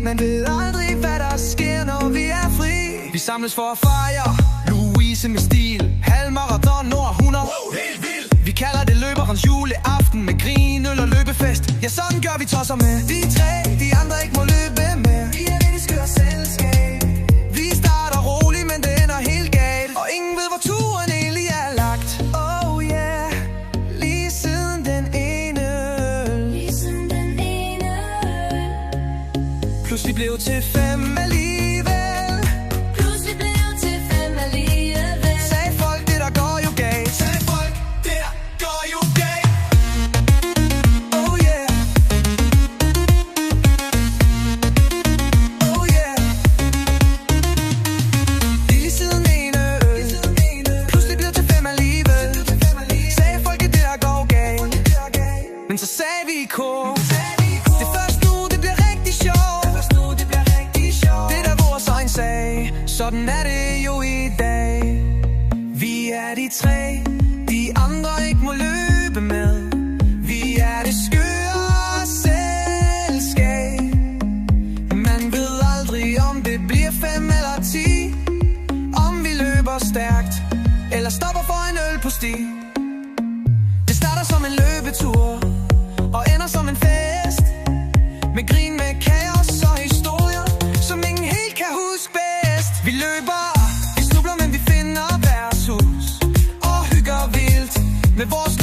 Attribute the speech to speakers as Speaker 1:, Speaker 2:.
Speaker 1: men ved aldrig, hvad der sker, når vi er fri. Vi samles for at fejre Louise med stil, halvmarathon over 100.
Speaker 2: Helt vildt.
Speaker 1: Vi kalder det løberens juleaften med grin, øl og løbefest. Ja, sådan gør vi tosser med. Vi tre, de andre ikke må løbe mere. Vi er det skøre selskab. Vi starter roligt, men det ender helt galt, og ingen ved, hvor turen egentlig er lagt. Oh yeah, lige siden den ene øl.
Speaker 3: Lige siden den ene øl.
Speaker 1: Pludselig blev til 5 alligevel.
Speaker 3: Pludselig blev til 5 alligevel.
Speaker 1: Sagde folk, det der går jo galt.
Speaker 2: Sagde folk, det der går jo galt.
Speaker 1: Oh yeah. Oh yeah. Lige siden ene øl. Pludselig blev til 5 alligevel. Sagde folk, det der går galt. Men så sagde vi i kor, det er først nu, det bliver rigtig sjovt. Det der vores egen sag, sådan er det jo i dag. Vi er de tre, de andre ikke må løbe med. Vi er det skøre selskab. Man ved aldrig, om det bliver 5 eller 10. Om vi løber stærkt, eller stopper for en øl på sti. Det starter som en løbetur, og ender som en fest. Med grin, med kaos og historier, som ingen helt kan huske bedst. Vi løber, vi snubler, men vi finder værtshus og hygger vildt med vores